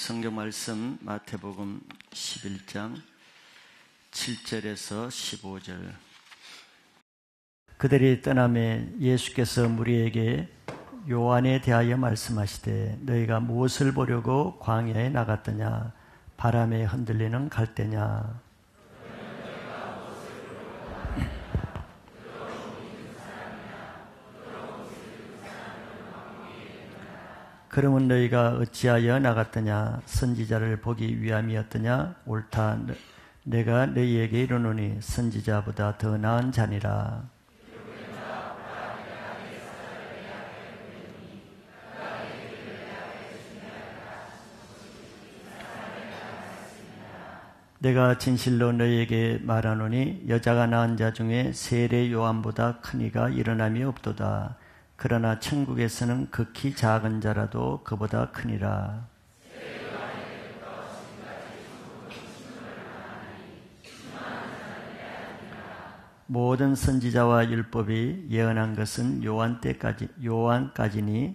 성경 말씀 마태복음 11장 7절에서 15절. 그들이 떠남에 예수께서 무리에게 요한에 대하여 말씀하시되 너희가 무엇을 보려고 광야에 나갔더냐? 바람에 흔들리는 갈대냐? 그러면 너희가 어찌하여 나갔더냐? 선지자를 보기 위함이었더냐? 옳다. 내가 너희에게 이르노니 선지자보다 더 나은 자니라. 내가 진실로 너희에게 말하노니 여자가 낳은 자 중에 세례 요한보다 큰 이가 일어남이 없도다. 그러나 천국에서는 극히 작은 자라도 그보다 크니라. 모든 선지자와 율법이 예언한 것은 요한까지니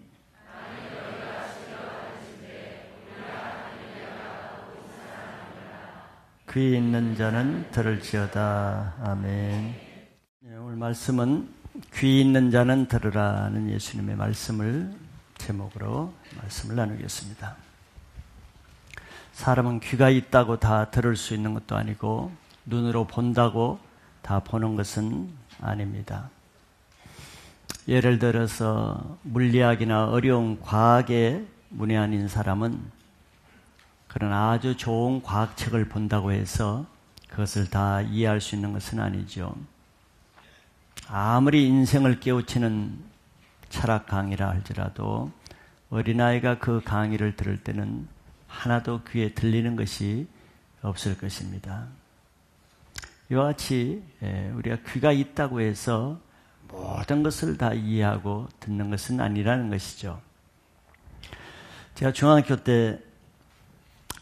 귀 있는 자는 들을지어다. 아멘. 오늘 말씀은 귀 있는 자는 들으라는 예수님의 말씀을 제목으로 말씀을 나누겠습니다. 사람은 귀가 있다고 다 들을 수 있는 것도 아니고 눈으로 본다고 다 보는 것은 아닙니다. 예를 들어서 물리학이나 어려운 과학에 문외한인 사람은 그런 아주 좋은 과학책을 본다고 해서 그것을 다 이해할 수 있는 것은 아니죠. 아무리 인생을 깨우치는 철학 강의라 할지라도 어린아이가 그 강의를 들을 때는 하나도 귀에 들리는 것이 없을 것입니다. 이와 같이 우리가 귀가 있다고 해서 모든 것을 다 이해하고 듣는 것은 아니라는 것이죠. 제가 중학교 때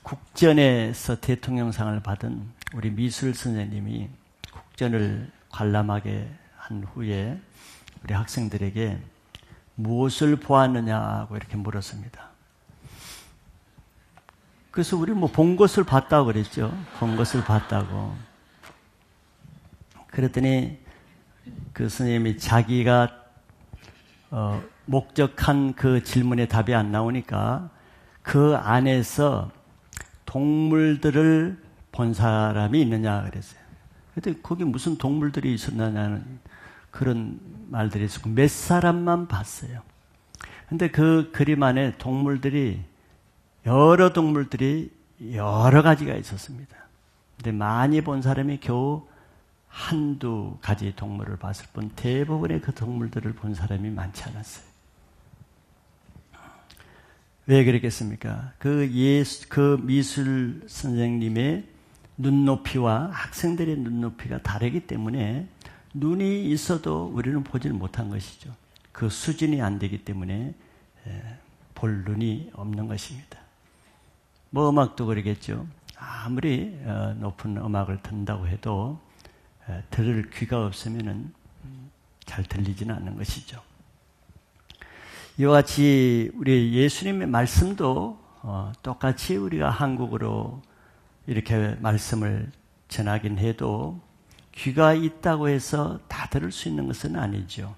국전에서 대통령상을 받은 우리 미술 선생님이 국전을 관람하게 한 후에 우리 학생들에게 무엇을 보았느냐고 이렇게 물었습니다. 그래서 우리 본 것을 봤다고 그랬죠. 본 것을 봤다고. 그랬더니 그 선생님이 자기가 목적한 그 질문에 답이 안 나오니까 그 안에서 동물들을 본 사람이 있느냐 그랬어요. 그런데 거기 무슨 동물들이 있었느냐는 그런 말들이 있었고 몇 사람만 봤어요. 그런데 그 그림 안에 동물들이 여러 동물들이 여러 가지가 있었습니다. 근데 많이 본 사람이 겨우 한두 가지 동물을 봤을 뿐 대부분의 그 동물들을 본 사람이 많지 않았어요. 왜 그랬겠습니까? 그 미술 선생님의 눈높이와 학생들의 눈높이가 다르기 때문에 눈이 있어도 우리는 보지는 못한 것이죠. 그 수준이 안 되기 때문에 볼 눈이 없는 것입니다. 음악도 그러겠죠. 아무리 높은 음악을 듣는다고 해도 들을 귀가 없으면은 잘 들리지는 않는 것이죠. 이와 같이 우리 예수님의 말씀도 똑같이 우리가 한국어로 이렇게 말씀을 전하긴 해도 귀가 있다고 해서 다 들을 수 있는 것은 아니죠.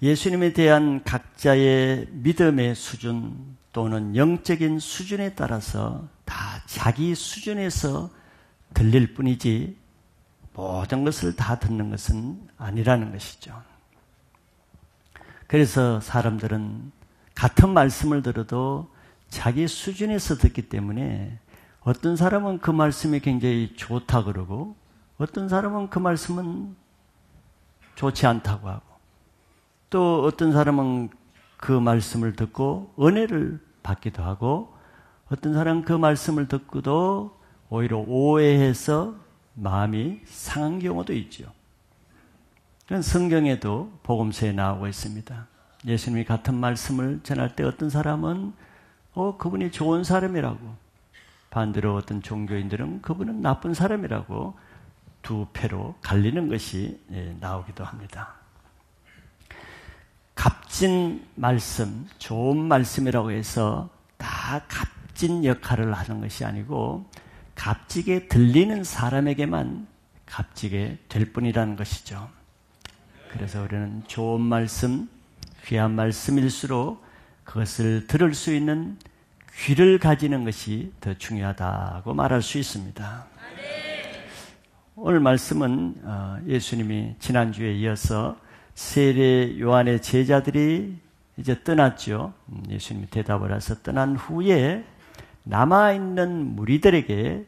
예수님에 대한 각자의 믿음의 수준 또는 영적인 수준에 따라서 다 자기 수준에서 들릴 뿐이지 모든 것을 다 듣는 것은 아니라는 것이죠. 그래서 사람들은 같은 말씀을 들어도 자기 수준에서 듣기 때문에 어떤 사람은 그 말씀이 굉장히 좋다 그러고 어떤 사람은 그 말씀은 좋지 않다고 하고 또 어떤 사람은 그 말씀을 듣고 은혜를 받기도 하고 어떤 사람은 그 말씀을 듣고도 오히려 오해해서 마음이 상한 경우도 있죠. 그건 성경에도 복음서에 나오고 있습니다. 예수님이 같은 말씀을 전할 때 어떤 사람은 그분이 좋은 사람이라고 반대로 어떤 종교인들은 그분은 나쁜 사람이라고 두 패로 갈리는 것이 나오기도 합니다. 값진 말씀, 좋은 말씀이라고 해서 다 다 값진 역할을 하는 것이 아니고 값지게 들리는 사람에게만 값지게 될 뿐이라는 것이죠. 그래서 우리는 좋은 말씀, 귀한 말씀일수록 그것을 들을 수 있는 귀를 가지는 것이 더 중요하다고 말할 수 있습니다. 오늘 말씀은 예수님이 지난주에 이어서 세례 요한의 제자들이 이제 떠났죠. 예수님이 대답을 해서 떠난 후에 남아있는 무리들에게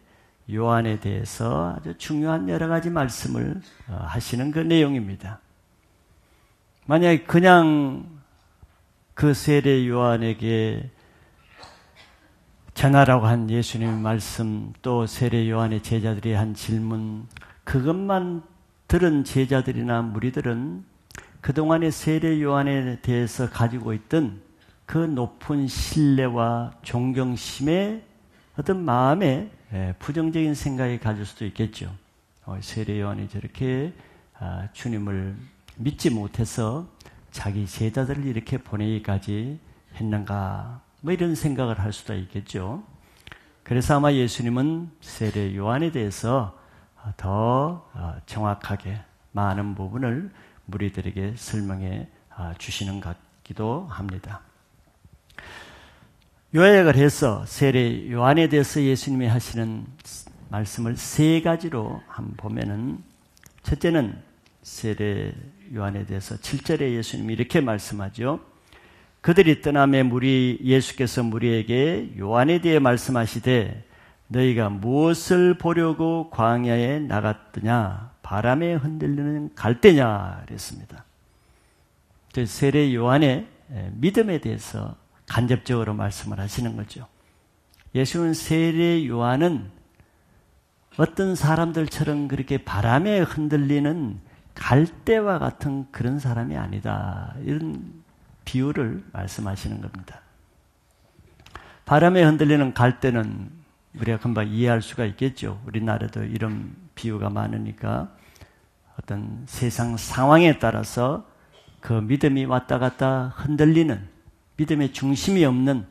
요한에 대해서 아주 중요한 여러 가지 말씀을 하시는 그 내용입니다. 만약에 그냥 그 세례 요한에게 전하라고 한 예수님의 말씀, 또 세례 요한의 제자들이 한 질문, 그것만 들은 제자들이나 무리들은 그동안의 세례 요한에 대해서 가지고 있던 그 높은 신뢰와 존경심의 어떤 마음에 부정적인 생각이 가질 수도 있겠죠. 세례 요한이 저렇게 주님을 믿지 못해서 자기 제자들을 이렇게 보내기까지 했는가, 뭐 이런 생각을 할 수도 있겠죠. 그래서 아마 예수님은 세례 요한에 대해서 더 정확하게 많은 부분을 무리들에게 설명해 주시는 것 같기도 합니다. 요약을 해서 세례 요한에 대해서 예수님이 하시는 말씀을 세 가지로 한번 보면은, 첫째는 세례 요한에 대해서 7절에 예수님이 이렇게 말씀하죠. 그들이 떠남에 예수께서 무리에게 요한에 대해 말씀하시되 너희가 무엇을 보려고 광야에 나갔더냐? 바람에 흔들리는 갈대냐? 그랬습니다. 세례 요한의 믿음에 대해서 간접적으로 말씀을 하시는 거죠. 예수는 세례 요한은 어떤 사람들처럼 그렇게 바람에 흔들리는 갈대와 같은 그런 사람이 아니다, 이런 비유를 말씀하시는 겁니다. 바람에 흔들리는 갈대는 우리가 금방 이해할 수가 있겠죠. 우리나라도 이런 비유가 많으니까 어떤 세상 상황에 따라서 그 믿음이 왔다 갔다 흔들리는, 믿음의 중심이 없는,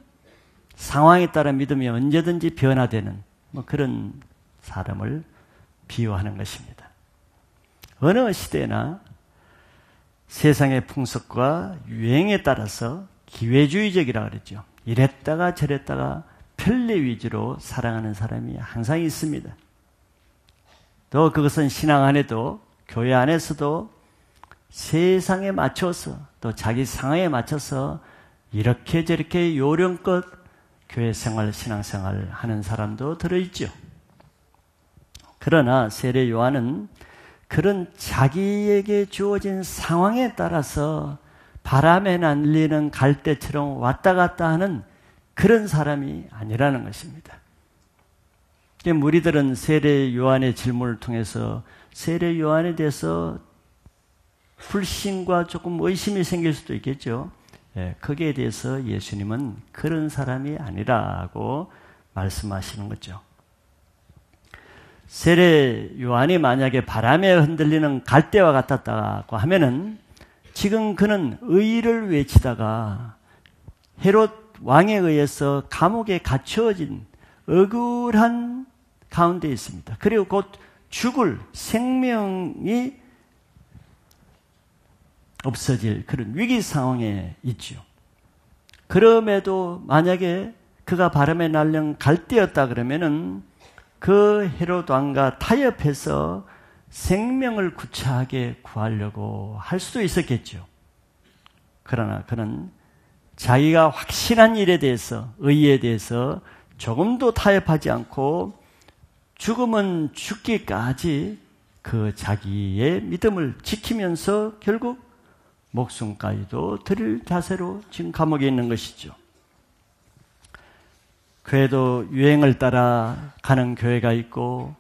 상황에 따라 믿음이 언제든지 변화되는 뭐 그런 사람을 비유하는 것입니다. 어느 시대나 세상의 풍속과 유행에 따라서 기회주의적이라고 그러죠. 이랬다가 저랬다가 편리 위주로 살아가는 사람이 항상 있습니다. 또 그것은 신앙 안에도, 교회 안에서도 세상에 맞춰서, 또 자기 상황에 맞춰서 이렇게 저렇게 요령껏 교회 생활, 신앙 생활 하는 사람도 들어있죠. 그러나 세례 요한은 그런 자기에게 주어진 상황에 따라서 바람에 날리는 갈대처럼 왔다 갔다 하는 그런 사람이 아니라는 것입니다. 무리들은 세례 요한의 질문을 통해서 세례 요한에 대해서 불신과 조금 의심이 생길 수도 있겠죠. 거기에 대해서 예수님은 그런 사람이 아니라고 말씀하시는 거죠. 세례 요한이 만약에 바람에 흔들리는 갈대와 같았다고 하면은 지금 그는 의를 외치다가 헤롯 왕에 의해서 감옥에 갇혀진 억울한 가운데 있습니다. 그리고 곧 죽을, 생명이 없어질 그런 위기 상황에 있죠. 그럼에도 만약에 그가 바람에 날린 갈대였다 그러면은 그 헤롯 왕과 타협해서 생명을 구차하게 구하려고 할 수도 있었겠죠. 그러나 그는 자기가 확신한 일에 대해서, 의에 대해서 조금도 타협하지 않고 죽으면 죽기까지 그 자기의 믿음을 지키면서 결국 목숨까지도 드릴 자세로 지금 감옥에 있는 것이죠. 그래도 유행을 따라 가는 교회가 있고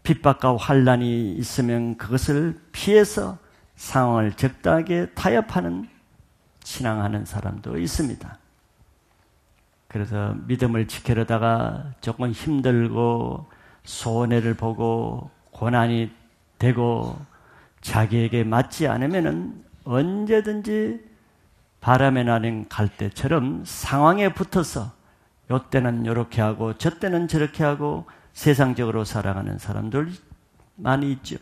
핍박과 환난이 있으면 그것을 피해서 상황을 적당하게 타협하는, 신앙하는 사람도 있습니다. 그래서 믿음을 지키려다가 조금 힘들고 손해를 보고 고난이 되고 자기에게 맞지 않으면은 언제든지 바람에 나는 갈대처럼 상황에 붙어서 요 때는 요렇게 하고 저 때는 저렇게 하고 세상적으로 살아가는 사람들 많이 있죠.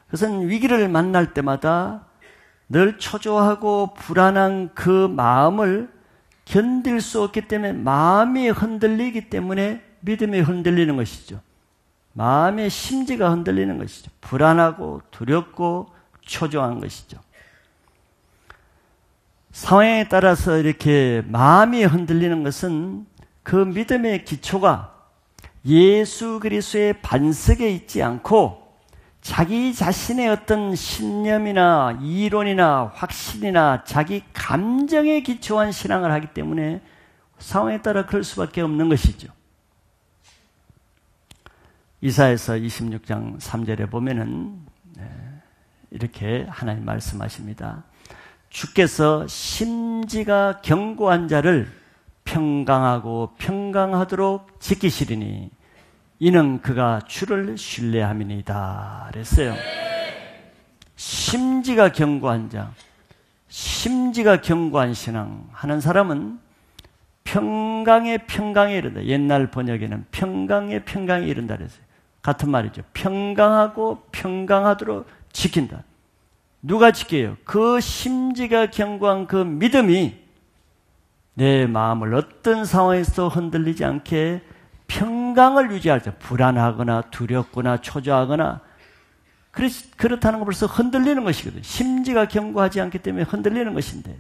그것은 위기를 만날 때마다 늘 초조하고 불안한 그 마음을 견딜 수 없기 때문에 마음이 흔들리기 때문에 믿음이 흔들리는 것이죠. 마음의 심지가 흔들리는 것이죠. 불안하고 두렵고 초조한 것이죠. 상황에 따라서 이렇게 마음이 흔들리는 것은 그 믿음의 기초가 예수 그리스도의 반석에 있지 않고 자기 자신의 어떤 신념이나 이론이나 확신이나 자기 감정에 기초한 신앙을 하기 때문에 상황에 따라 그럴 수밖에 없는 것이죠. 이사야서 26장 3절에 보면은 이렇게 하나님 말씀하십니다. 주께서 심지가 견고한 자를 평강하고 평강하도록 지키시리니 이는 그가 주를 신뢰함이니이다 그랬어요. 심지가 견고한 자, 심지가 견고한 신앙 하는 사람은 평강에 이른다. 옛날 번역에는 평강에 이른다 그랬어요. 같은 말이죠. 평강하고 평강하도록 지킨다. 누가 지켜요? 그 심지가 견고한 그 믿음이 내 마음을 어떤 상황에서 흔들리지 않게 평강을 유지할 때 불안하거나 두렵거나 초조하거나 그렇다는 건 벌써 흔들리는 것이거든요. 심지가 견고하지 않기 때문에 흔들리는 것인데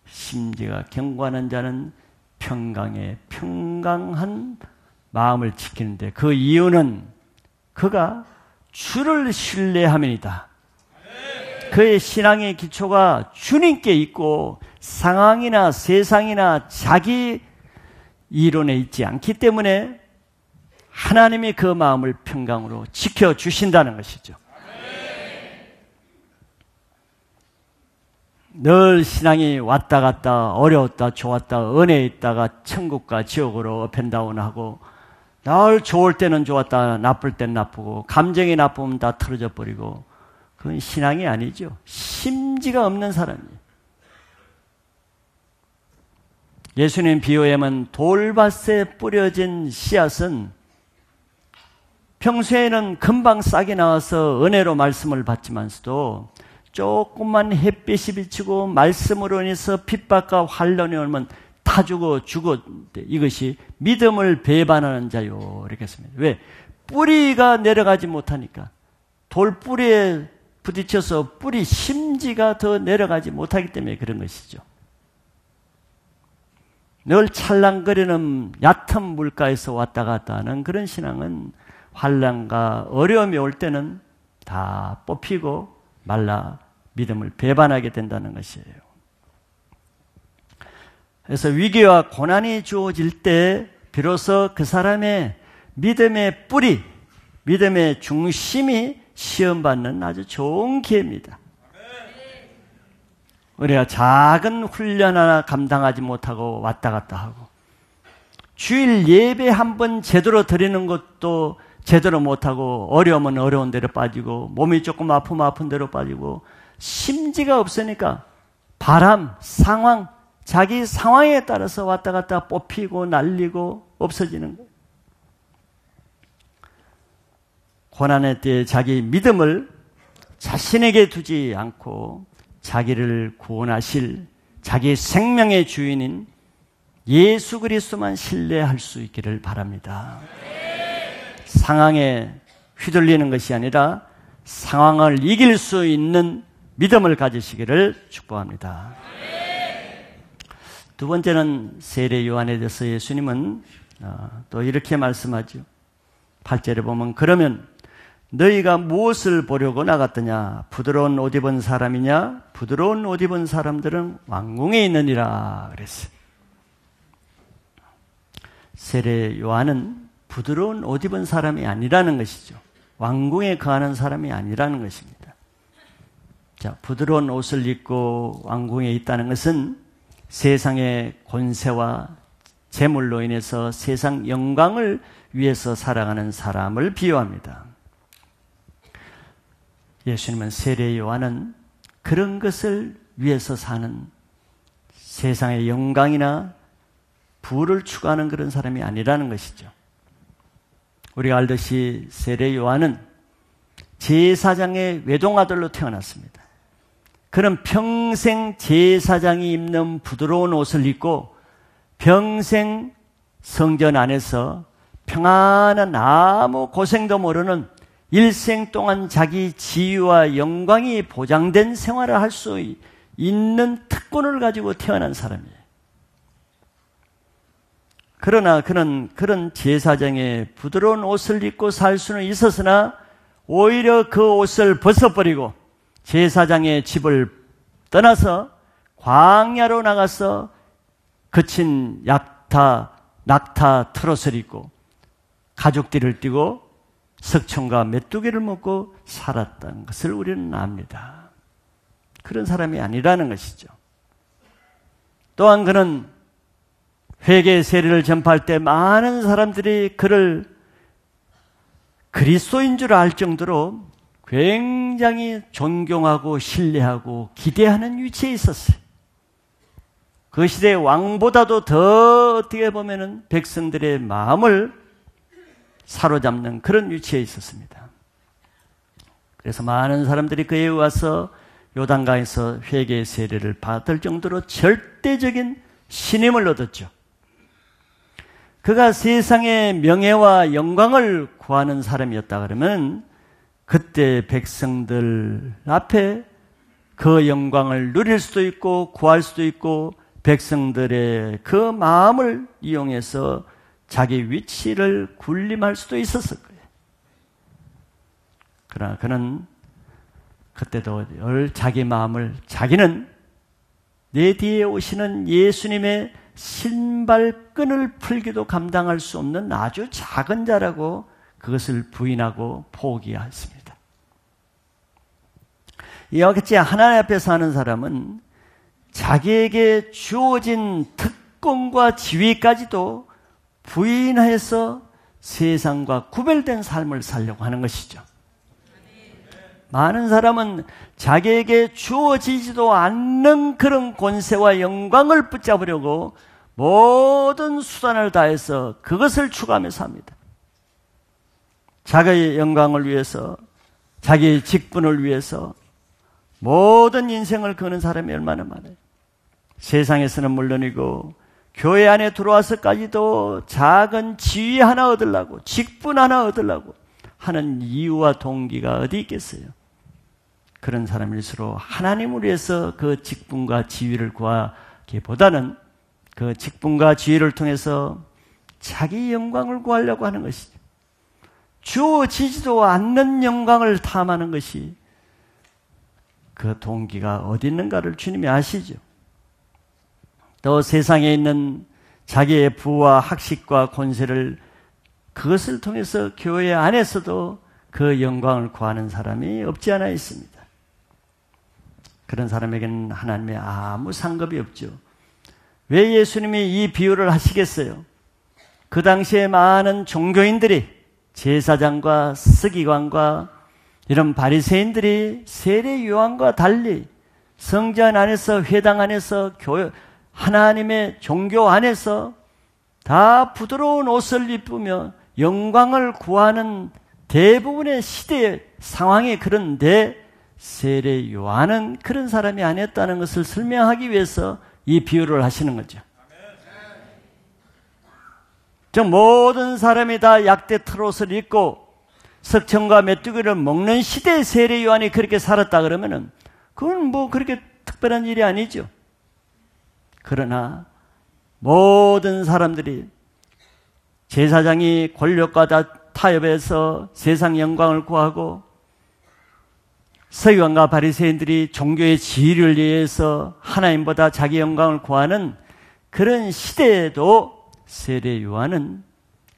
심지가 견고한 자는 평강에 평강한 마음을 지키는데 그 이유는 그가 주를 신뢰함이니이다. 그의 신앙의 기초가 주님께 있고 상황이나 세상이나 자기 이론에 있지 않기 때문에 하나님이 그 마음을 평강으로 지켜주신다는 것이죠. 늘 신앙이 왔다 갔다 어려웠다 좋았다 은혜에 있다가 천국과 지옥으로 업앤다운하고 늘 좋을 때는 좋았다 나쁠 때는 나쁘고 감정이 나쁘면 다 틀어져 버리고 그건 신앙이 아니죠. 심지가 없는 사람이에요. 예수님 비유에는 돌밭에 뿌려진 씨앗은 평소에는 금방 싹이 나와서 은혜로 말씀을 받지만서도 조금만 햇빛이 비치고 말씀으로 인해서 핍박과 환난이 오면 다 죽어 이것이 믿음을 배반하는 자요 이렇게 했습니다. 왜? 뿌리가 내려가지 못하니까 돌뿌리에 부딪혀서 뿌리 심지가 더 내려가지 못하기 때문에 그런 것이죠. 늘 찰랑거리는 얕은 물가에서 왔다 갔다 하는 그런 신앙은 환난과 어려움이 올 때는 다 뽑히고 말라 믿음을 배반하게 된다는 것이에요. 그래서 위기와 고난이 주어질 때 비로소 그 사람의 믿음의 뿌리, 믿음의 중심이 시험받는 아주 좋은 기회입니다. 우리가 작은 훈련 하나 감당하지 못하고 왔다 갔다 하고 주일 예배 한 번 제대로 드리는 것도 제대로 못하고 어려우면 어려운 대로 빠지고 몸이 조금 아프면 아픈 대로 빠지고 심지가 없으니까 바람, 상황, 자기 상황에 따라서 왔다 갔다 뽑히고 날리고 없어지는 거예요. 고난의 때에 자기 믿음을 자신에게 두지 않고 자기를 구원하실 자기 생명의 주인인 예수 그리스도만 신뢰할 수 있기를 바랍니다. 상황에 휘둘리는 것이 아니라 상황을 이길 수 있는 믿음을 가지시기를 축복합니다. 두 번째는 세례 요한에 대해서 예수님은 또 이렇게 말씀하죠. 8절에 보면 그러면 너희가 무엇을 보려고 나갔더냐? 부드러운 옷 입은 사람이냐? 부드러운 옷 입은 사람들은 왕궁에 있느니라 그랬어요. 세례 요한은 부드러운 옷 입은 사람이 아니라는 것이죠. 왕궁에 거하는 사람이 아니라는 것입니다. 자, 부드러운 옷을 입고 왕궁에 있다는 것은 세상의 권세와 재물로 인해서 세상 영광을 위해서 살아가는 사람을 비유합니다. 예수님은 세례 요한은 그런 것을 위해서 사는 세상의 영광이나 부를 추구하는 그런 사람이 아니라는 것이죠. 우리가 알듯이 세례 요한은 제사장의 외동아들로 태어났습니다. 그는 평생 제사장이 입는 부드러운 옷을 입고 평생 성전 안에서 평안한 아무 고생도 모르는 일생 동안 자기 지위와 영광이 보장된 생활을 할 수 있는 특권을 가지고 태어난 사람이에요. 그러나 그는 그런 제사장의 부드러운 옷을 입고 살 수는 있었으나 오히려 그 옷을 벗어버리고 제사장의 집을 떠나서 광야로 나가서 거친 낙타 트롯을 입고 가죽띠를 띠고 석청과 메뚜기를 먹고 살았다는 것을 우리는 압니다. 그런 사람이 아니라는 것이죠. 또한 그는 회개 세례를 전파할 때 많은 사람들이 그를 그리스도인 줄 알 정도로 굉장히 존경하고 신뢰하고 기대하는 위치에 있었어요. 그 시대의 왕보다도 더 어떻게 보면은 백성들의 마음을 사로잡는 그런 위치에 있었습니다. 그래서 많은 사람들이 그에 와서 요단강에서 회개 세례를 받을 정도로 절대적인 신임을 얻었죠. 그가 세상의 명예와 영광을 구하는 사람이었다 그러면 그때 백성들 앞에 그 영광을 누릴 수도 있고 구할 수도 있고 백성들의 그 마음을 이용해서 자기 위치를 군림할 수도 있었을 거예요. 그러나 그는 그때도 늘 자기 마음을 자기는 내 뒤에 오시는 예수님의 신발끈을 풀기도 감당할 수 없는 아주 작은 자라고 그것을 부인하고 포기했습니다. 이와 같이 하나님 앞에서 하는 사람은 자기에게 주어진 특권과 지위까지도 부인해서 세상과 구별된 삶을 살려고 하는 것이죠. 많은 사람은 자기에게 주어지지도 않는 그런 권세와 영광을 붙잡으려고 모든 수단을 다해서 그것을 추구하며 삽니다. 자기의 영광을 위해서, 자기의 직분을 위해서 모든 인생을 거는 사람이 얼마나 많아요. 세상에서는 물론이고 교회 안에 들어와서까지도 작은 지위 하나 얻으려고, 직분 하나 얻으려고 하는 이유와 동기가 어디 있겠어요? 그런 사람일수록 하나님을 위해서 그 직분과 지위를 구하기보다는 그 직분과 지위를 통해서 자기 영광을 구하려고 하는 것이죠. 주어지지도 않는 영광을 탐하는 것이 그 동기가 어디 있는가를 주님이 아시죠. 또 세상에 있는 자기의 부와 학식과 권세를 그것을 통해서 교회 안에서도 그 영광을 구하는 사람이 없지 않아 있습니다. 그런 사람에게는 하나님의 아무 상급이 없죠. 왜 예수님이 이 비유를 하시겠어요? 그 당시에 많은 종교인들이 제사장과 서기관과 이런 바리새인들이 세례 요한과 달리 성전 안에서 회당 안에서 하나님의 종교 안에서 다 부드러운 옷을 입으며 영광을 구하는 대부분의 시대의 상황이 그런데 세례 요한은 그런 사람이 아니었다는 것을 설명하기 위해서 이 비유를 하시는 거죠. 즉 모든 사람이 다 약대 트롯을 입고 석청과 메뚜기를 먹는 시대의 세례 요한이 그렇게 살았다 그러면은 그건 뭐 그렇게 특별한 일이 아니죠. 그러나 모든 사람들이 제사장이 권력과 타협해서 세상 영광을 구하고 서기관과 바리새인들이 종교의 지위를 위해서 하나님보다 자기 영광을 구하는 그런 시대에도 세례 요한은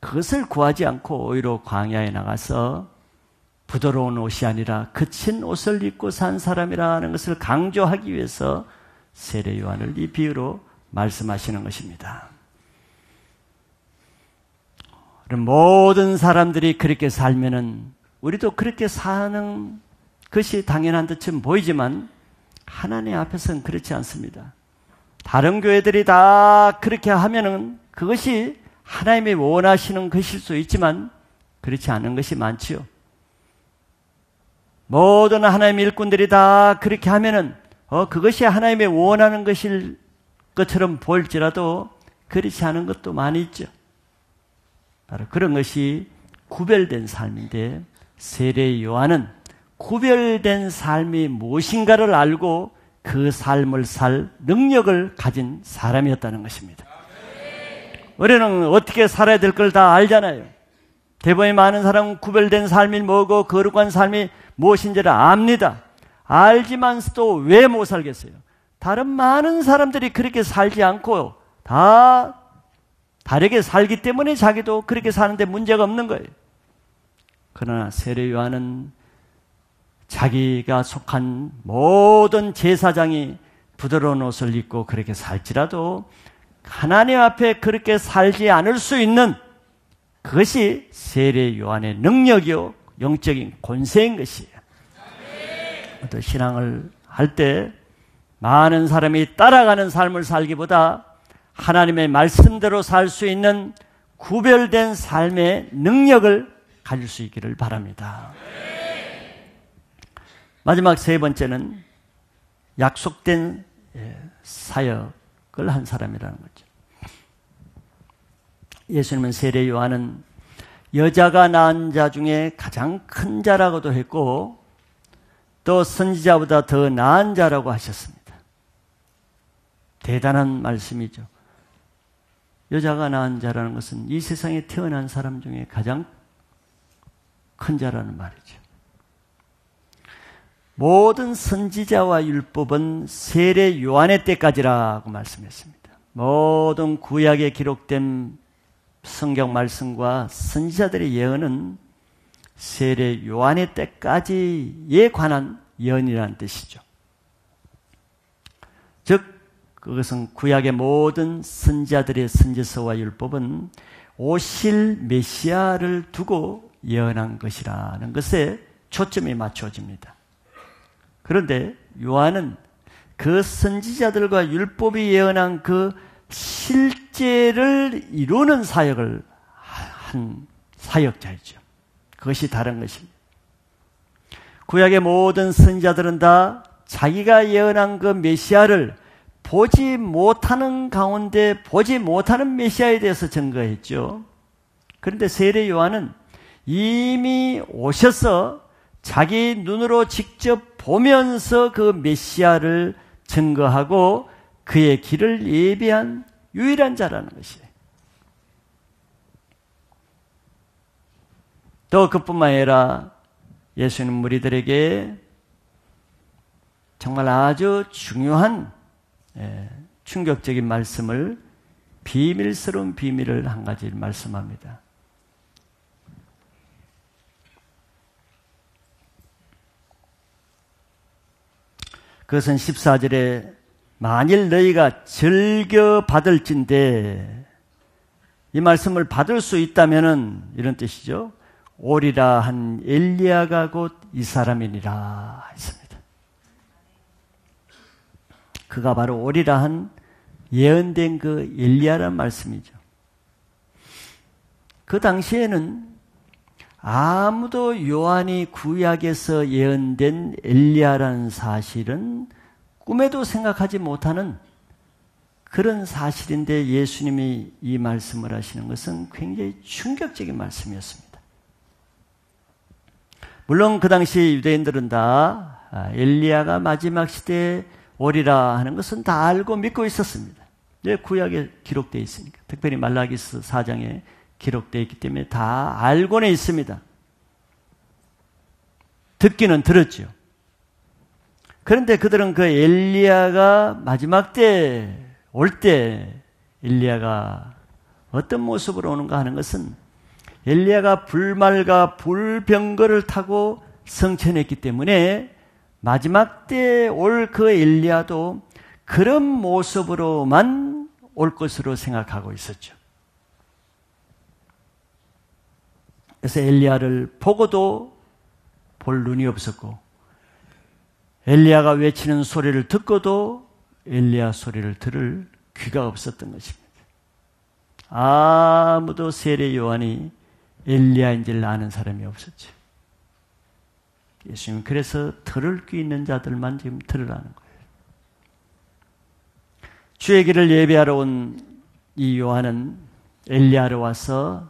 그것을 구하지 않고 오히려 광야에 나가서 부드러운 옷이 아니라 거친 옷을 입고 산 사람이라는 것을 강조하기 위해서 세례 요한을 이 비유로 말씀하시는 것입니다. 모든 사람들이 그렇게 살면은 우리도 그렇게 사는 것이 당연한 듯처럼 보이지만 하나님 앞에서는 그렇지 않습니다. 다른 교회들이 다 그렇게 하면은 그것이 하나님이 원하시는 것일 수 있지만 그렇지 않은 것이 많지요. 모든 하나님의 일꾼들이 다 그렇게 하면은 그것이 하나님의 원하는 것일 것처럼 보일지라도 그렇지 않은 것도 많이 있죠. 바로 그런 것이 구별된 삶인데 세례 요한은 구별된 삶이 무엇인가를 알고 그 삶을 살 능력을 가진 사람이었다는 것입니다. 우리는 어떻게 살아야 될 걸 다 알잖아요. 대부분의 많은 사람은 구별된 삶이 뭐고 거룩한 삶이 무엇인지를 압니다. 알지만서도 왜 못 살겠어요? 다른 많은 사람들이 그렇게 살지 않고 다 다르게 살기 때문에 자기도 그렇게 사는데 문제가 없는 거예요. 그러나 세례 요한은 자기가 속한 모든 제사장이 부드러운 옷을 입고 그렇게 살지라도 하나님 앞에 그렇게 살지 않을 수 있는 그것이 세례 요한의 능력이요 영적인 권세인 것이에요. 또 신앙을 할 때 많은 사람이 따라가는 삶을 살기보다 하나님의 말씀대로 살 수 있는 구별된 삶의 능력을 가질 수 있기를 바랍니다. 마지막 세 번째는 약속된 사역을 한 사람이라는 거죠. 예수님은 세례 요한은 여자가 낳은 자 중에 가장 큰 자라고도 했고 또 선지자보다 더 나은 자라고 하셨습니다. 대단한 말씀이죠. 여자가 낳은 자라는 것은 이 세상에 태어난 사람 중에 가장 큰 자라는 말이죠. 모든 선지자와 율법은 세례 요한의 때까지라고 말씀했습니다. 모든 구약에 기록된 성경 말씀과 선지자들의 예언은 세례 요한의 때까지에 관한 예언이라는 뜻이죠. 즉 그것은 구약의 모든 선지자들의 선지서와 율법은 오실 메시아를 두고 예언한 것이라는 것에 초점이 맞춰집니다. 그런데 요한은 그 선지자들과 율법이 예언한 그 실제를 이루는 사역을 한 사역자이죠. 그것이 다른 것입니다. 구약의 모든 선지자들은 다 자기가 예언한 그 메시아를 보지 못하는 가운데 보지 못하는 메시아에 대해서 증거했죠. 그런데 세례 요한은 이미 오셔서 자기 눈으로 직접 보면서 그 메시아를 증거하고 그의 길을 예비한 유일한 자라는 것이에요. 또 그뿐만 아니라 예수님 무리들에게 정말 아주 중요한 충격적인 말씀을 비밀스러운 비밀을 한 가지 말씀합니다. 그것은 14절에 만일 너희가 즐겨 받을진대 이 말씀을 받을 수 있다면은 이런 뜻이죠. 오리라 한 엘리야가 곧 이 사람이니라 했습니다. 그가 바로 오리라 한 예언된 그 엘리야라는 말씀이죠. 그 당시에는 아무도 요한이 구약에서 예언된 엘리야라는 사실은 꿈에도 생각하지 못하는 그런 사실인데 예수님이 이 말씀을 하시는 것은 굉장히 충격적인 말씀이었습니다. 물론 그 당시 유대인들은 다 엘리야가 마지막 시대에 오리라 하는 것은 다 알고 믿고 있었습니다. 구약에 기록되어 있으니까. 특별히 말라기서 4장에 기록되어 있기 때문에 다 알고는 있습니다. 듣기는 들었죠. 그런데 그들은 그 엘리야가 마지막 때 올 때 엘리야가 어떤 모습으로 오는가 하는 것은 엘리야가 불말과 불병거를 타고 성천했기 때문에 마지막 때 올 그 엘리야도 그런 모습으로만 올 것으로 생각하고 있었죠. 그래서 엘리야를 보고도 볼 눈이 없었고 엘리야가 외치는 소리를 듣고도 엘리야 소리를 들을 귀가 없었던 것입니다. 아무도 세례 요한이 엘리야인지를 아는 사람이 없었죠. 예수님 그래서 들을 귀 있는 자들만 지금 들으라는 거예요. 주의 길을 예배하러 온 이 요한은 엘리야로 와서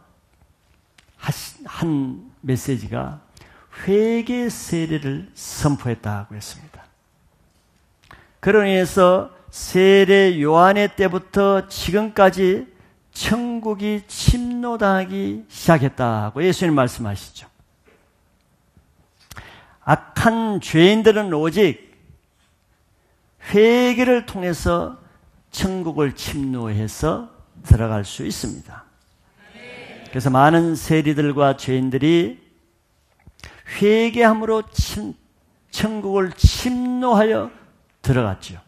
한 메시지가 회개 세례를 선포했다고 했습니다. 그러니 해서 세례 요한의 때부터 지금까지 천국이 침노당하기 시작했다고 예수님 말씀하시죠. 악한 죄인들은 오직 회개를 통해서 천국을 침노해서 들어갈 수 있습니다. 그래서 많은 세리들과 죄인들이 회개함으로 천국을 침노하여 들어갔죠.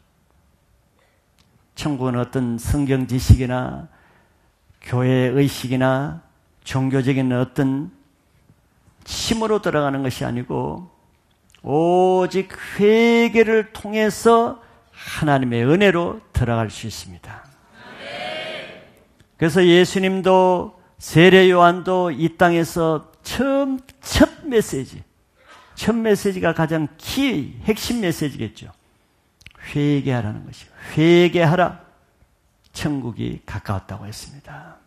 천국은 어떤 성경 지식이나 교회 의식이나 종교적인 어떤 힘으로 들어가는 것이 아니고 오직 회개를 통해서 하나님의 은혜로 들어갈 수 있습니다. 그래서 예수님도 세례 요한도 이 땅에서 첫 메시지가 가장 핵심 메시지겠죠. 회개하라는 것이요. 회개하라. 천국이 가까웠다고 했습니다.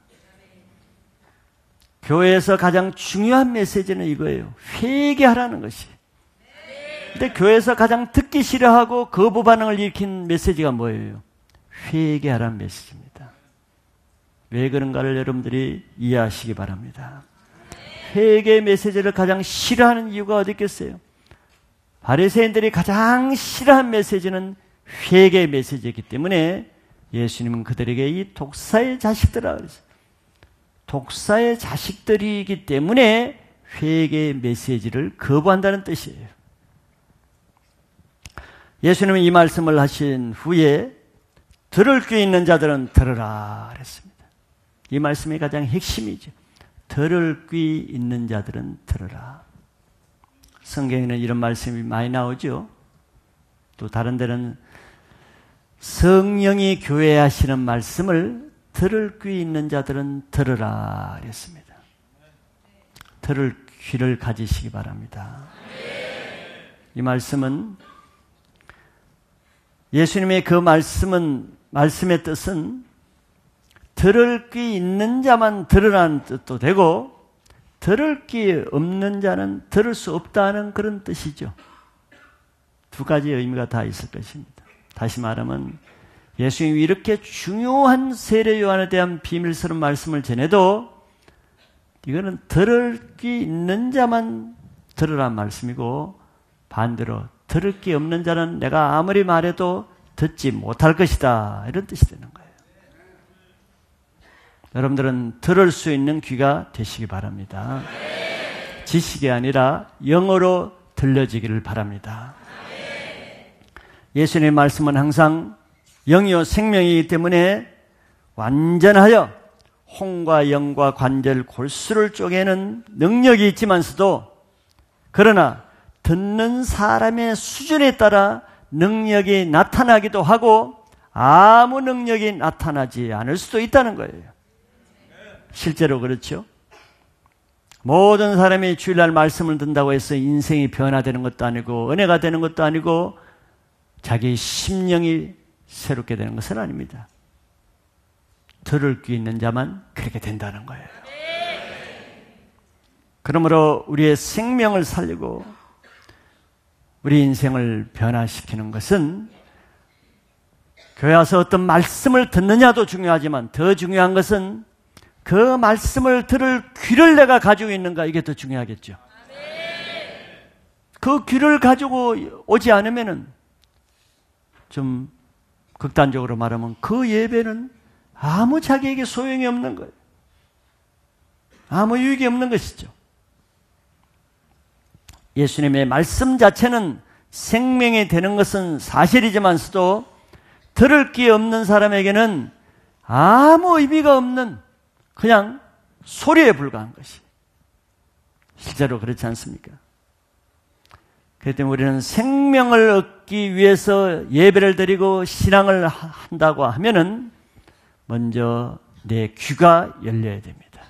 교회에서 가장 중요한 메시지는 이거예요. 회개하라는 것이. 근데 교회에서 가장 듣기 싫어하고 거부 반응을 일으킨 메시지가 뭐예요? 회개하라는 메시지입니다. 왜 그런가를 여러분들이 이해하시기 바랍니다. 회개 메시지를 가장 싫어하는 이유가 어디 있겠어요? 바리새인들이 가장 싫어한 메시지는 회개 메시지이기 때문에 예수님은 그들에게 이 독사의 자식들이라 그랬어요. 독사의 자식들이기 때문에 회개 메시지를 거부한다는 뜻이에요. 예수님은 이 말씀을 하신 후에 들을 귀 있는 자들은 들으라 그랬습니다. 이 말씀이 가장 핵심이죠. 들을 귀 있는 자들은 들으라. 성경에는 이런 말씀이 많이 나오죠. 또 다른 데는 성령이 교회하시는 말씀을 들을 귀 있는 자들은 들으라 그랬습니다. 들을 귀를 가지시기 바랍니다. 이 말씀은 예수님의 그 말씀의 뜻은 들을 귀 있는 자만 들으라는 뜻도 되고 들을 귀 없는 자는 들을 수 없다는 그런 뜻이죠. 두 가지 의미가 다 있을 것입니다. 다시 말하면 예수님이 이렇게 중요한 세례 요한에 대한 비밀스러운 말씀을 전해도 이거는 들을 귀 있는 자만 들으라는 말씀이고 반대로 들을 귀 없는 자는 내가 아무리 말해도 듣지 못할 것이다. 이런 뜻이 되는 거예요. 여러분들은 들을 수 있는 귀가 되시기 바랍니다. 지식이 아니라 영어로 들려지기를 바랍니다. 예수님의 말씀은 항상 영이요 생명이기 때문에 완전하여 홍과 영과 관절 골수를 쪼개는 능력이 있지만서도 그러나 듣는 사람의 수준에 따라 능력이 나타나기도 하고 아무 능력이 나타나지 않을 수도 있다는 거예요. 실제로 그렇죠. 모든 사람이 주일날 말씀을 듣는다고 해서 인생이 변화되는 것도 아니고 은혜가 되는 것도 아니고 자기 심령이 새롭게 되는 것은 아닙니다. 들을 귀 있는 자만 그렇게 된다는 거예요. 그러므로 우리의 생명을 살리고 우리 인생을 변화시키는 것은 교회 와서 어떤 말씀을 듣느냐도 중요하지만 더 중요한 것은 그 말씀을 들을 귀를 내가 가지고 있는가, 이게 더 중요하겠죠. 그 귀를 가지고 오지 않으면은 좀 극단적으로 말하면 그 예배는 아무 자기에게 소용이 없는 거예요. 아무 유익이 없는 것이죠. 예수님의 말씀 자체는 생명이 되는 것은 사실이지만서도 들을 귀 없는 사람에게는 아무 의미가 없는 그냥 소리에 불과한 것이 실제로 그렇지 않습니까? 그렇기 때문에 우리는 생명을 얻기 위해서 예배를 드리고 신앙을 한다고 하면은 먼저 내 귀가 열려야 됩니다.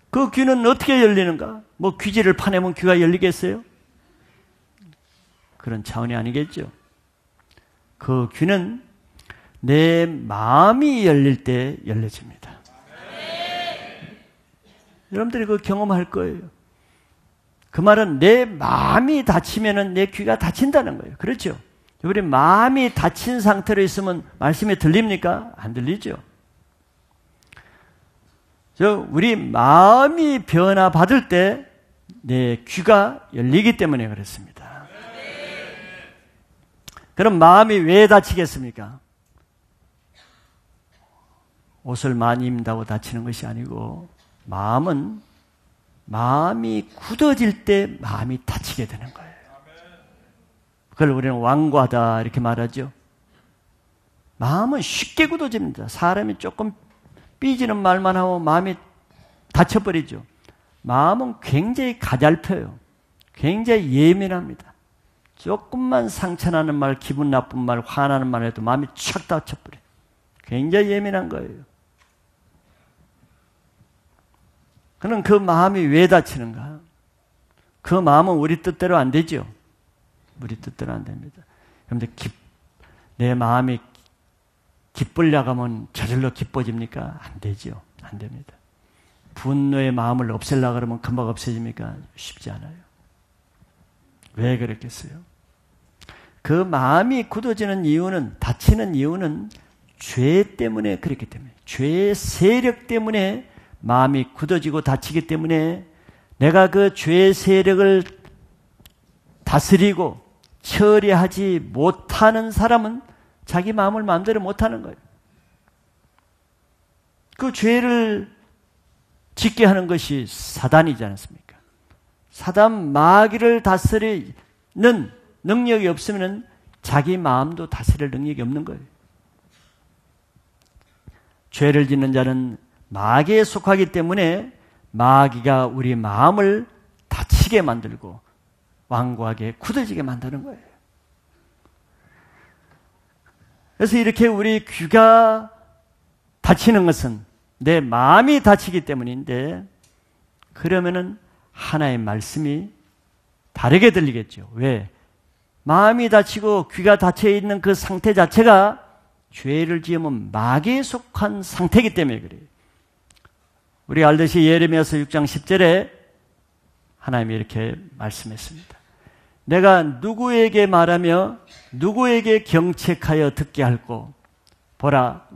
그 귀는 어떻게 열리는가? 뭐 귀지를 파내면 귀가 열리겠어요? 그런 차원이 아니겠죠. 그 귀는 내 마음이 열릴 때 열려집니다. 여러분들이 그 경험할 거예요. 그 말은 내 마음이 닫히면은 내 귀가 닫힌다는 거예요. 그렇죠? 우리 마음이 닫힌 상태로 있으면 말씀이 들립니까? 안 들리죠. 우리 마음이 변화받을 때 내 귀가 열리기 때문에 그렇습니다. 그럼 마음이 왜 닫히겠습니까? 옷을 많이 입는다고 닫히는 것이 아니고 마음은 마음이 굳어질 때 마음이 닫히게 되는 거예요. 그걸 우리는 완고하다 이렇게 말하죠. 마음은 쉽게 굳어집니다. 사람이 조금 삐지는 말만 하고 마음이 닫혀버리죠. 마음은 굉장히 가냘펴요. 굉장히 예민합니다. 조금만 상처나는 말, 기분 나쁜 말, 화나는 말 해도 마음이 촥 닫혀버려요. 굉장히 예민한 거예요. 그럼 그 마음이 왜 닫히는가? 그 마음은 우리 뜻대로 안 되죠. 우리 뜻대로 안 됩니다. 그런데 내 마음이 기쁘려고 하면 저절로 기뻐집니까? 안 되죠. 안 됩니다. 분노의 마음을 없애려고 하면 금방 없어집니까? 쉽지 않아요. 왜 그랬겠어요? 그 마음이 굳어지는 이유는, 닫히는 이유는 죄 때문에 그렇기 때문에, 죄의 세력 때문에 마음이 굳어지고 닫히기 때문에 내가 그 죄의 세력을 다스리고 처리하지 못하는 사람은 자기 마음을 마음대로 못하는 거예요. 그 죄를 짓게 하는 것이 사단이지 않습니까? 사단 마귀를 다스리는 능력이 없으면 자기 마음도 다스릴 능력이 없는 거예요. 죄를 짓는 자는 마귀에 속하기 때문에 마귀가 우리 마음을 다치게 만들고 완고하게 굳어지게 만드는 거예요. 그래서 이렇게 우리 귀가 닫히는 것은 내 마음이 닫히기 때문인데, 그러면은 하나의 말씀이 다르게 들리겠죠. 왜? 마음이 닫히고 귀가 닫혀 있는 그 상태 자체가 죄를 지으면 마귀에 속한 상태이기 때문에 그래요. 우리가 알듯이 예레미야서 6장 10절에 하나님이 이렇게 말씀했습니다. 내가 누구에게 말하며 누구에게 경책하여 듣게 할꼬? 보라,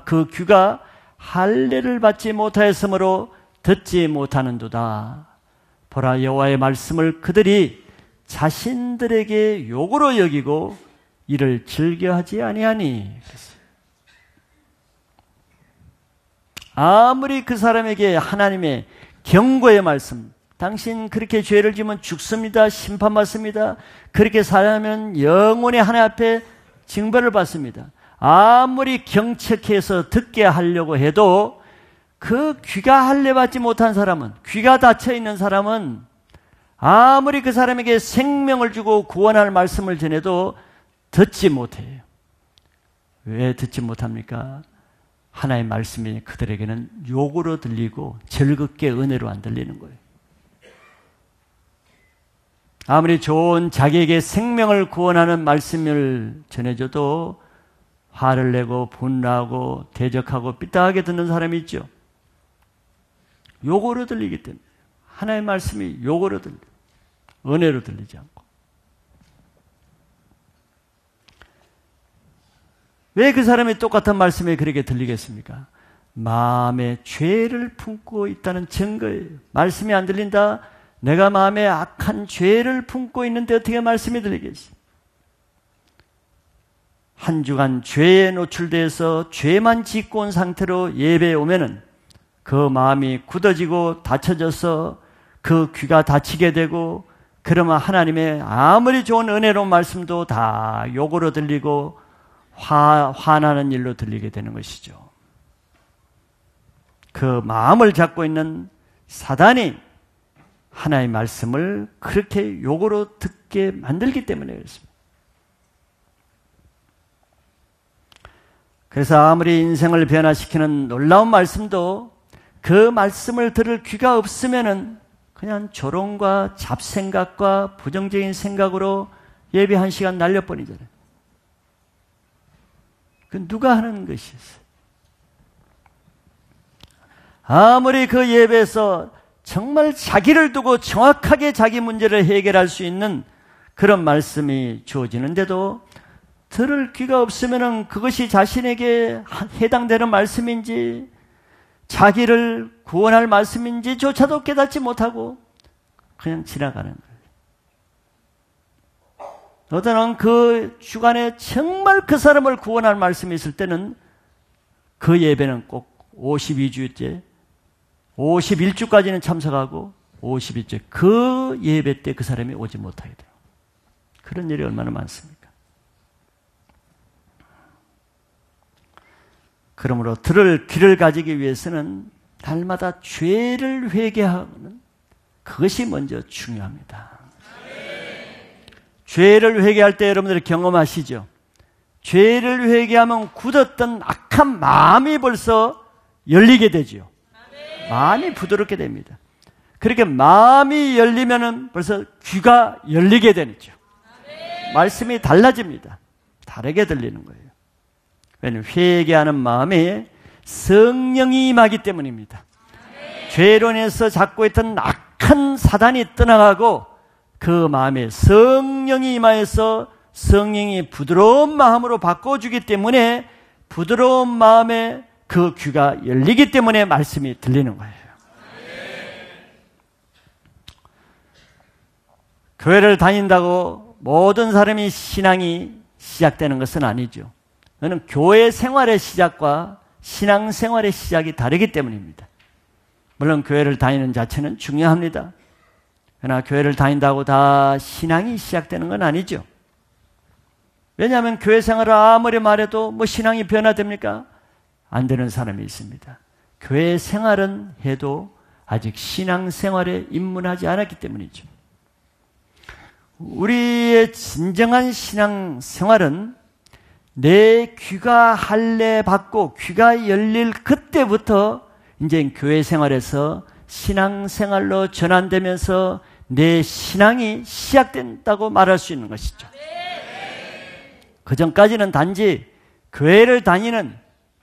그 귀가 할례를 받지 못하였으므로 듣지 못하는도다. 보라, 여호와의 말씀을 그들이 자신들에게 욕으로 여기고 이를 즐겨하지 아니하니. 아무리 그 사람에게 하나님의 경고의 말씀, 당신 그렇게 죄를 지으면 죽습니다, 심판받습니다, 그렇게 살면 영원히 하나님 앞에 징벌을 받습니다, 아무리 경책해서 듣게 하려고 해도 그 귀가 할례 받지 못한 사람은, 귀가 닫혀 있는 사람은 아무리 그 사람에게 생명을 주고 구원할 말씀을 전해도 듣지 못해요. 왜 듣지 못합니까? 하나의 말씀이 그들에게는 욕으로 들리고 즐겁게 은혜로 안 들리는 거예요. 아무리 좋은 자기에게 생명을 구원하는 말씀을 전해줘도 화를 내고 분노하고 대적하고 삐딱하게 듣는 사람이 있죠. 욕으로 들리기 때문에. 하나의 말씀이 욕으로 들려, 은혜로 들리지 않고. 왜 그 사람이 똑같은 말씀에 그렇게 들리겠습니까? 마음에 죄를 품고 있다는 증거예요. 말씀이 안 들린다? 내가 마음에 악한 죄를 품고 있는데 어떻게 말씀이 들리겠어요? 한 주간 죄에 노출돼서 죄만 짓고 온 상태로 예배에 오면은 그 마음이 굳어지고 닫혀져서 그 귀가 닫히게 되고, 그러면 하나님의 아무리 좋은 은혜로운 말씀도 다 욕으로 들리고 화나는 일로 들리게 되는 것이죠. 그 마음을 잡고 있는 사단이 하나의 말씀을 그렇게 욕으로 듣게 만들기 때문에 그렇습니다. 그래서 아무리 인생을 변화시키는 놀라운 말씀도 그 말씀을 들을 귀가 없으면은 그냥 조롱과 잡생각과 부정적인 생각으로 예배 1시간 날려버리잖아요. 그 누가 하는 것이었어요? 아무리 그 예배에서 정말 자기를 두고 정확하게 자기 문제를 해결할 수 있는 그런 말씀이 주어지는데도 들을 귀가 없으면 그것이 자신에게 해당되는 말씀인지 자기를 구원할 말씀인지조차도 깨닫지 못하고 그냥 지나가는 거예요. 어떤 그 주간에 정말 그 사람을 구원할 말씀이 있을 때는 그 예배는 꼭 52주째 51주까지는 참석하고 52주 그 예배 때 그 사람이 오지 못하게 돼요. 그런 일이 얼마나 많습니까? 그러므로 들을 귀를 가지기 위해서는 날마다 죄를 회개하는 그것이 먼저 중요합니다. 죄를 회개할 때 여러분들이 경험하시죠? 죄를 회개하면 굳었던 악한 마음이 벌써 열리게 되죠. 마음이 부드럽게 됩니다. 그렇게 마음이 열리면은 벌써 귀가 열리게 되죠. 말씀이 달라집니다. 다르게 들리는 거예요. 왜냐하면 회개하는 마음에 성령이 임하기 때문입니다. 죄로 인해서 잡고 있던 악한 사단이 떠나가고 그 마음에 성령이 임하여서 성령이 부드러운 마음으로 바꿔주기 때문에 부드러운 마음에 그 귀가 열리기 때문에 말씀이 들리는 거예요. 교회를 다닌다고 모든 사람이 신앙이 시작되는 것은 아니죠. 그는 교회 생활의 시작과 신앙 생활의 시작이 다르기 때문입니다. 물론 교회를 다니는 자체는 중요합니다. 그러나 교회를 다닌다고 다 신앙이 시작되는 건 아니죠. 왜냐하면 교회 생활을 아무리 말해도 뭐 신앙이 변화됩니까? 안 되는 사람이 있습니다. 교회 생활은 해도 아직 신앙 생활에 입문하지 않았기 때문이죠. 우리의 진정한 신앙 생활은 내 귀가 할례 받고 귀가 열릴 그때부터 이제 교회 생활에서 신앙 생활로 전환되면서 내 신앙이 시작된다고 말할 수 있는 것이죠. 그 전까지는 단지 교회를 다니는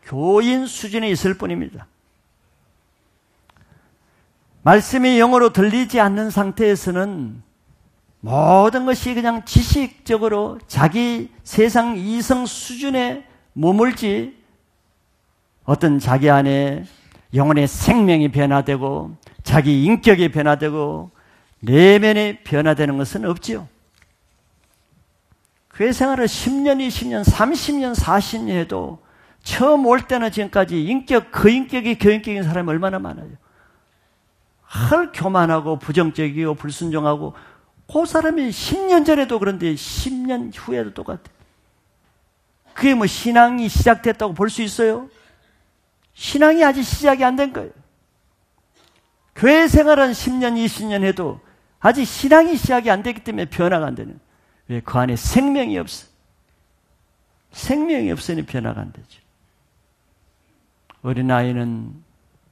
교인 수준에 있을 뿐입니다. 말씀이 영어로 들리지 않는 상태에서는 모든 것이 그냥 지식적으로 자기 세상 이성 수준에 머물지 어떤 자기 안에 영혼의 생명이 변화되고 자기 인격이 변화되고 내면이 변화되는 것은 없지요. 교회 생활을 10년, 20년, 30년, 40년 해도 처음 올 때는 지금까지 그 인격이 교인격인 사람이 얼마나 많아요. 교만하고 부정적이고 불순종하고 그 사람이 10년 전에도 그런데 10년 후에도 똑같아요. 그게 뭐 신앙이 시작됐다고 볼 수 있어요? 신앙이 아직 시작이 안 된 거예요. 교회 생활은 10년, 20년 해도 아직 신앙이 시작이 안 됐기 때문에 변화가 안 되는. 왜? 그 안에 생명이 없어. 생명이 없으니 변화가 안 되죠. 어린아이는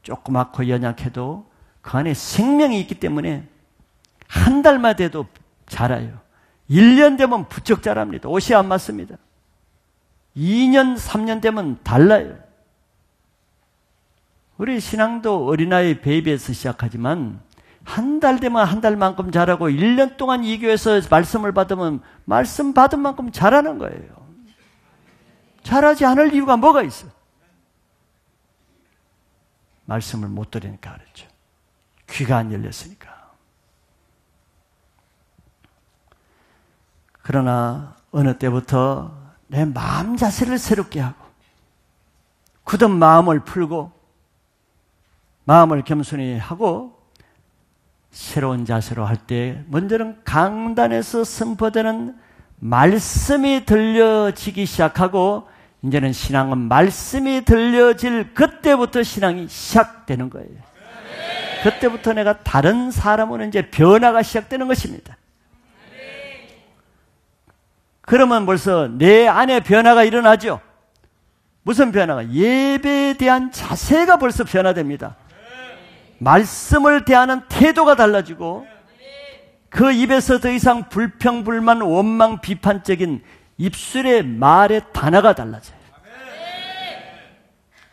조그맣고 연약해도 그 안에 생명이 있기 때문에 한 달만 돼도 자라요. 1년 되면 부쩍 자랍니다. 옷이 안 맞습니다. 2년, 3년 되면 달라요. 우리 신앙도 어린아이 베이비에서 시작하지만 한 달 되면 한 달만큼 자라고 1년 동안 이 교회에서 말씀을 받으면 말씀 받은 만큼 자라는 거예요. 자라지 않을 이유가 뭐가 있어? 말씀을 못 들으니까 그렇죠. 귀가 안 열렸으니까. 그러나 어느 때부터 내 마음 자세를 새롭게 하고 굳은 마음을 풀고 마음을 겸손히 하고 새로운 자세로 할 때 먼저는 강단에서 선포되는 말씀이 들려지기 시작하고 이제는 신앙은 말씀이 들려질 그때부터 신앙이 시작되는 거예요. 그때부터 내가 다른 사람으로 이제 변화가 시작되는 것입니다. 그러면 벌써 내 안에 변화가 일어나죠. 무슨 변화가? 예배에 대한 자세가 벌써 변화됩니다. 말씀을 대하는 태도가 달라지고 그 입에서 더 이상 불평불만, 원망, 비판적인 입술의 말의 단어가 달라져요.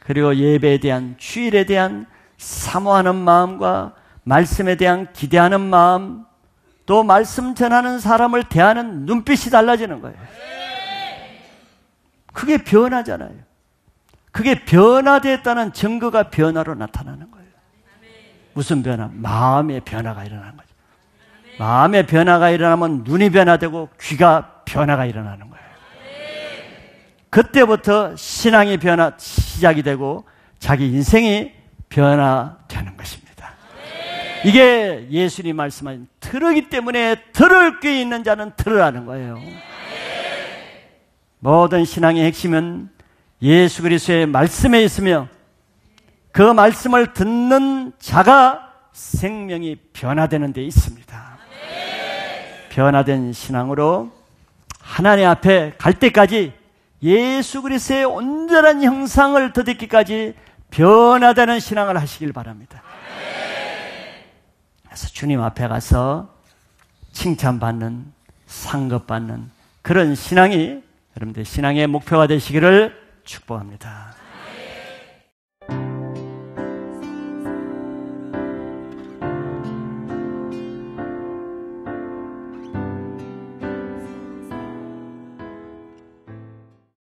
그리고 예배에 대한, 주일에 대한 사모하는 마음과 말씀에 대한 기대하는 마음, 또 말씀 전하는 사람을 대하는 눈빛이 달라지는 거예요. 그게 변화잖아요. 그게 변화됐다는 증거가 변화로 나타나는 거예요. 무슨 변화? 마음의 변화가 일어나는 거죠. 마음의 변화가 일어나면 눈이 변화되고 귀가 변화가 일어나는 거예요. 그때부터 신앙의 변화 시작이 되고 자기 인생이 변화되는 것입니다. 이게 예수님이 말씀하신 들으기 때문에 들을 귀 있는 자는 들으라는 거예요. 모든 신앙의 핵심은 예수 그리스도의 말씀에 있으며 그 말씀을 듣는 자가 생명이 변화되는 데 있습니다. 변화된 신앙으로 하나님 앞에 갈 때까지 예수 그리스도의 온전한 형상을 덧입기까지 변화되는 신앙을 하시길 바랍니다. 그래서 주님 앞에 가서 칭찬받는, 상급받는 그런 신앙이 여러분들 신앙의 목표가 되시기를 축복합니다.